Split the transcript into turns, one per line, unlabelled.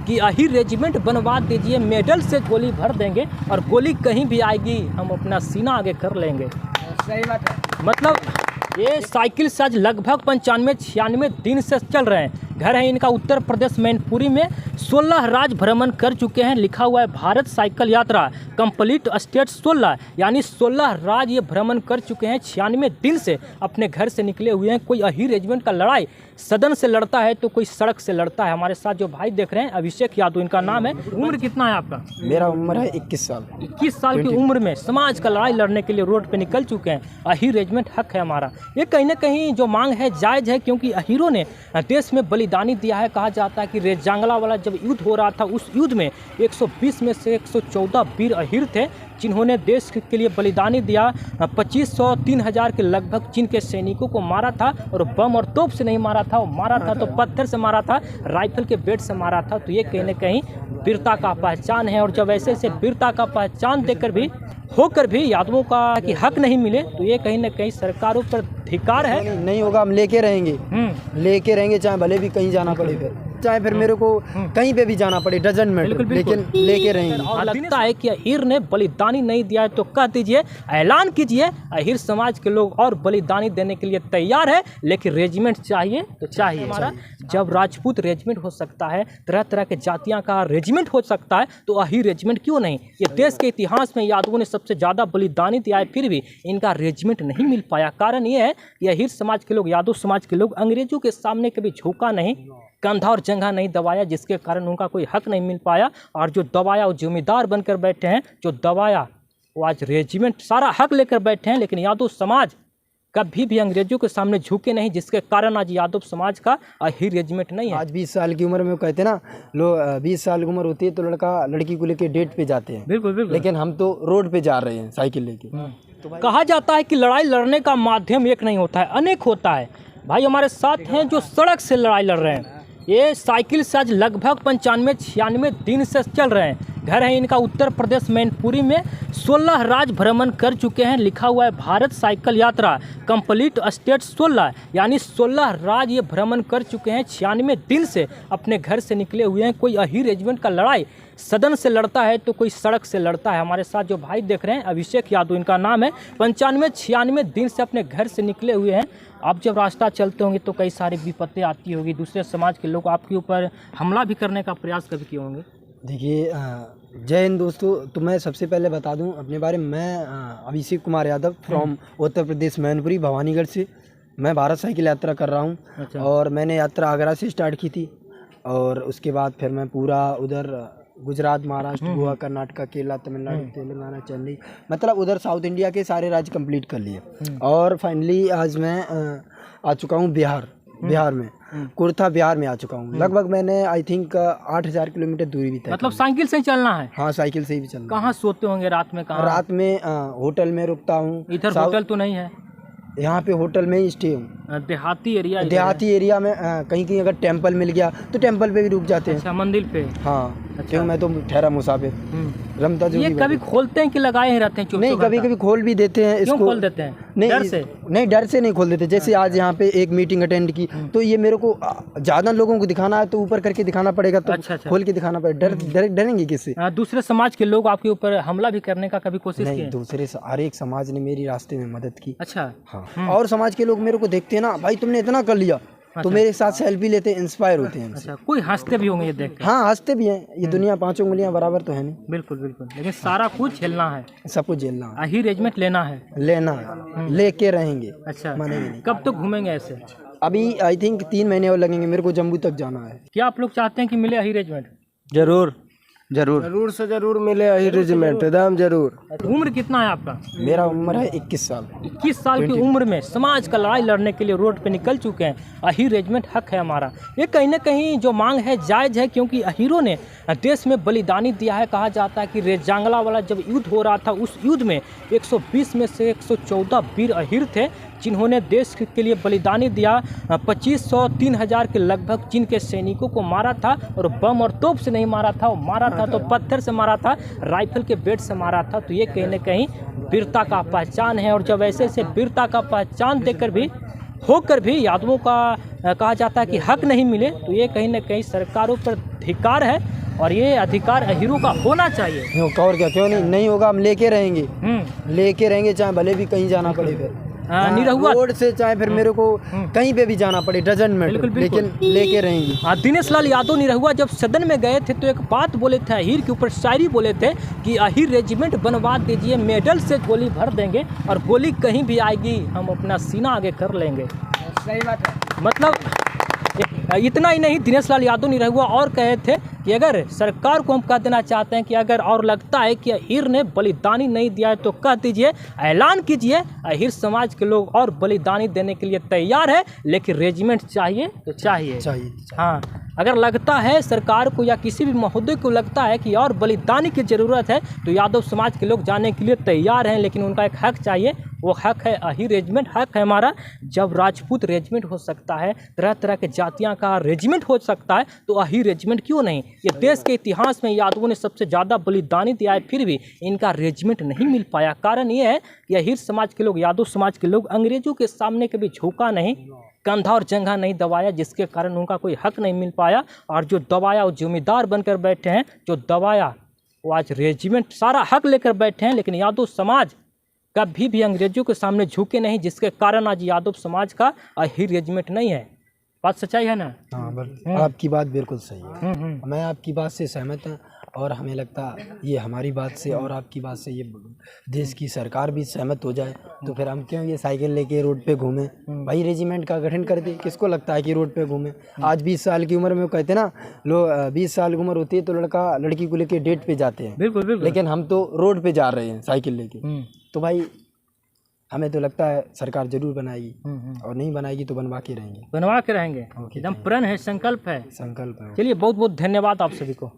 कि अही रेजिमेंट बनवा दीजिए, मेडल से गोली भर देंगे और गोली कहीं भी आएगी हम अपना सीना आगे कर लेंगे।
सही बात है।
मतलब ये साइकिल से आज लगभग 95-96 दिन से चल रहे हैं। घर है इनका उत्तर प्रदेश मैनपुरी में। 16 राज्य भ्रमण कर चुके हैं। लिखा हुआ है भारत साइकिल यात्रा कंप्लीट स्टेट 16, यानी 16 राज्य ये भ्रमण कर चुके हैं। 96 दिन से अपने घर से निकले हुए हैं। कोई अही रेजिमेंट का लड़ाई सदन से लड़ता है तो कोई सड़क से लड़ता है। हमारे साथ जो भाई देख रहे हैं अभिषेक यादव इनका नाम है। उम्र कितना है आपका?
मेरा उम्र है 21 साल।
21 साल की उम्र में समाज का लड़ाई लड़ने के लिए रोड पे निकल चुके हैं। अही रेजिमेंट हक है हमारा। ये कहीं ना कहीं जो मांग है जायज़ है, क्योंकि अहीरों ने देश में बलिदानी दिया है। कहा जाता है कि रेजांगला वाला जब युद्ध हो रहा था उस युद्ध में 120 में से 114 वीर अहीर थे जिन्होंने देश के लिए बलिदानी दिया। 2500-3000 के लगभग चीन के सैनिकों को मारा था, और बम और तोप से नहीं मारा था, वो मारा था तो पत्थर से मारा था, राइफल के बेट से मारा था। तो ये कहीं ना कहीं वीरता का पहचान है। और जब ऐसे से वीरता का पहचान देकर भी होकर भी यादवों का कि हक नहीं मिले तो ये कहीं ना कहीं सरकारों पर धिक्कार है।
नहीं होगा, हम लेके रहेंगे चाहे भले भी कहीं जाना पड़े, फिर चाहे फिर मेरे को कहीं पे भी जाना पड़े, डजंट मैटर, लेकिन लेके रहेंगे।
और लगता है कि अहीर ने बलिदानी नहीं दिया है तो कह दीजिए, ऐलान कीजिए, अहीर समाज के लोग और बलिदानी देने के लिए तैयार है, लेकिन रेजिमेंट चाहिए तो चाहिए। हमारा जब राजपूत रेजिमेंट हो सकता है, तरह तरह के जातियां का रेजिमेंट हो सकता है, तो अहीर रेजिमेंट क्यों नहीं? ये देश के इतिहास में यादवों ने सबसे ज़्यादा बलिदानी दिया है, फिर भी इनका रेजिमेंट नहीं मिल पाया। कारण ये है कि अहीर समाज के लोग, यादव समाज के लोग अंग्रेजों के सामने कभी झुका नहीं, कंधा और जंघा नहीं दबाया, जिसके कारण उनका कोई हक नहीं मिल पाया। और जो दबाया वो जिम्मेदार बनकर बैठे हैं, जो दबाया वो आज रेजिमेंट सारा हक लेकर बैठे हैं। लेकिन यादव समाज कभी भी अंग्रेजों के सामने झुके नहीं, जिसके कारण आज यादव समाज का अहीर रेजिमेंट नहीं है।
आज 20 साल की उम्र में कहते ना लोग, 20 साल की उम्र होती है तो लड़का लड़की को लेके डेट पे जाते हैं।
बिल्कुल बिल्कुल।
लेकिन हम तो रोड पे जा रहे हैं साइकिल लेके।
तो कहा जाता है कि लड़ाई लड़ने का माध्यम एक नहीं होता है, अनेक होता है। भाई हमारे साथ हैं जो सड़क से लड़ाई लड़ रहे हैं। ये साइकिल से आज लगभग 95-96 दिन से चल रहे हैं। घर है इनका उत्तर प्रदेश मैनपुरी में। 16 राज्य भ्रमण कर चुके हैं। लिखा हुआ है भारत साइकिल यात्रा कंप्लीट स्टेट 16, यानी 16 राज्य ये भ्रमण कर चुके हैं। 96 दिन से अपने घर से निकले हुए हैं। कोई अही रेजिमेंट का लड़ाई सदन से लड़ता है तो कोई सड़क से लड़ता है। हमारे साथ जो भाई देख रहे हैं अभिषेक यादव इनका नाम है। 95-96 दिन से अपने घर से निकले हुए हैं। आप जब रास्ता चलते होंगे तो कई सारी विपत्ति आती होगी, दूसरे समाज के लोग आपके ऊपर हमला भी करने का प्रयास कभी किए होंगे?
देखिए, जय हिंद दोस्तों। तो मैं सबसे पहले बता दूं अपने बारे में। मैं अभिषेक कुमार यादव फ्रॉम उत्तर प्रदेश मैनपुरी भवानीगढ़ से। मैं भारत साइकिल यात्रा कर रहा हूं।
अच्छा।
और मैंने यात्रा आगरा से स्टार्ट की थी, और उसके बाद फिर मैं पूरा उधर गुजरात, महाराष्ट्र, गोवा, कर्नाटक, केरला, तमिलनाडु, तेलंगाना, चेन्नई, मतलब उधर साउथ इंडिया के सारे राज्य कंप्लीट कर लिए। और फाइनली आज मैं आ चुका हूँ बिहार में, कुर्था बिहार में आ चुका हूँ। लगभग मैंने आई थिंक 8000 किलोमीटर दूरी भी तय।
मतलब साइकिल से ही चलना है?
हाँ, साइकिल से ही भी चलना।
कहाँ सोते होंगे रात में? कहाँ?
रात में होटल में रुकता हूँ।
इधर होटल तो नहीं है?
यहाँ पे होटल में ही स्टे हूँ।
देहाती एरिया में
कहीं कहीं अगर टेम्पल मिल गया तो टेम्पल पे भी रुक जाते हैं।
अच्छा, मंदिर पे?
हाँ। अच्छा। मैं तो ठहरा मुसाफिर, रमता जो।
ये कभी खोलते हैं कि लगाए ही रहते हैं?
नहीं, कभी कभी खोल भी देते हैं इसको।
क्यों खोल देते हैं?
नहीं,
डर से?
नहीं, डर से नहीं खोल देते। जैसे आज यहाँ पे एक मीटिंग अटेंड की, तो ये मेरे को ज़्यादा लोगों को दिखाना है तो ऊपर करके दिखाना पड़ेगा, तो
अच्छा।
खोल के दिखाना पड़ेगा। डरेंगे किससे?
दूसरे समाज के लोग आपके ऊपर हमला भी करने का कभी कोशिश की?
दूसरे हर एक समाज ने मेरी रास्ते में मदद की।
अच्छा।
हाँ। और समाज के लोग मेरे को देखते हैं ना, भाई तुमने इतना कर लिया, तो मेरे साथ सेल्फी लेते हैं, इंस्पायर होते हैं।
अच्छा, कोई हंसते भी होंगे ये देख के?
हाँ, हंसते भी हैं। ये दुनिया 5 उंगलियां बराबर तो है नहीं।
बिल्कुल बिल्कुल। लेकिन सारा कुछ झेलना है,
सब कुछ झेलना है,
अही रेजिमेंट लेना है,
लेके रहेंगे।
अच्छा,
मानेंगे नहीं।
कब तक घूमेंगे ऐसे?
अभी आई थिंक 3 महीने और लगेंगे। मेरे को जम्मू तक जाना है।
क्या आप लोग चाहते हैं कि मिले अही रेजिमेंट?
जरूर
से जरूर मिले अही रेजिमेंट, एकदम जरूर।
उम्र कितना है आपका?
मेरा उम्र है 21 साल।
21 साल की उम्र में समाज का लड़ाई लड़ने के लिए रोड पे निकल चुके हैं। अही रेजिमेंट हक है हमारा। ये कहीं ना कहीं जो मांग है जायज़ है, क्योंकि अहीरों ने देश में बलिदानी दिया है। कहा जाता है कि रेजांगला वाला जब युद्ध हो रहा था उस युद्ध में 120 में से 114 वीर अहीर थे जिन्होंने देश के लिए बलिदानी दिया। 2500-3000 के लगभग चीन के सैनिकों को मारा था, और बम और तोप से नहीं मारा था, वो मारा था तो पत्थर से मारा था, राइफल के बेट से मारा था। तो ये कहीं ना कहीं वीरता का पहचान है। और जब ऐसे से वीरता का पहचान देकर भी होकर भी यादवों का कहा जाता है कि हक नहीं मिले, तो ये कहीं ना कहीं सरकारों पर धिक्कार है और ये अधिकार हीरो का होना चाहिए।
और क्या, क्यों नहीं होगा, हम लेके रहेंगे चाहे भले भी कहीं जाना पड़े, फिर
निरहुआ
रोड से चाहे फिर मेरे को कहीं पे भी जाना पड़े, डजंट मैटर, लेकिन लेके रहेंगे।
दिनेश लाल यादव निरहुआ जब सदन में गए थे तो एक बात बोले थे, अहीर के ऊपर शायरी बोले थे कि अहीर रेजिमेंट बनवा दीजिए, मेडल से गोली भर देंगे और गोली कहीं भी आएगी हम अपना सीना आगे कर लेंगे।
सही बात है।
मतलब इतना ही नहीं, दिनेश लाल यादव निरहुआ और कहे थे कि अगर सरकार को हम कह देना चाहते हैं कि अगर और लगता है कि अहीर ने बलिदानी नहीं दिया है तो कह दीजिए, ऐलान कीजिए, अहीर समाज के लोग और बलिदानी देने के लिए तैयार है, लेकिन रेजिमेंट चाहिए तो चाहिए। हाँ, अगर लगता है सरकार को या किसी भी महोदय को लगता है कि और बलिदानी की ज़रूरत है तो यादव समाज के लोग जाने के लिए तैयार हैं, लेकिन उनका एक हक चाहिए, वो हक है अहीर रेजिमेंट, हक है हमारा। जब राजपूत रेजिमेंट हो सकता है, तरह तरह के जातियाँ का रेजिमेंट हो सकता है, तो अहीर रेजिमेंट क्यों नहीं? ये देश के इतिहास में यादवों ने सबसे ज़्यादा बलिदानी दिया है, फिर भी इनका रेजिमेंट नहीं मिल पाया। कारण ये है कि अहीर समाज के लोग, यादव समाज के लोग अंग्रेजों के सामने कभी झुका नहीं, कंधा और जंघा नहीं दबाया, जिसके कारण उनका कोई हक नहीं मिल पाया। और जो दबाया वो जिम्मेदार बनकर बैठे हैं, जो दबाया वो आज रेजिमेंट सारा हक लेकर बैठे हैं, लेकिन यादव समाज कभी भी अंग्रेजों के सामने झुके नहीं, जिसके कारण आज यादव समाज का अहीर रेजिमेंट नहीं है। बात सच्चाई है ना?
हाँ, आपकी बात बिल्कुल सही है। मैं आपकी बात से सहमत हूँ और हमें लगता ये हमारी बात से और आपकी बात से ये देश की सरकार भी सहमत हो जाए तो फिर हम क्यों ये साइकिल लेके रोड पे घूमें? भाई रेजिमेंट का गठन कर दे, किसको लगता है कि रोड पे घूमें? आज 20 साल की उम्र में कहते ना लोग, 20 साल की उम्र होती है तो लड़का लड़की को लेके डेट पे जाते हैं,
बिल्कुल,
लेकिन हम तो रोड पे जा रहे हैं साइकिल लेके। तो भाई हमें तो लगता है सरकार जरूर बनाएगी, और नहीं बनाएगी तो बनवा के रहेंगे।
एकदम प्रण है, संकल्प है।
संकल्प है।
चलिए, बहुत बहुत धन्यवाद आप सभी को।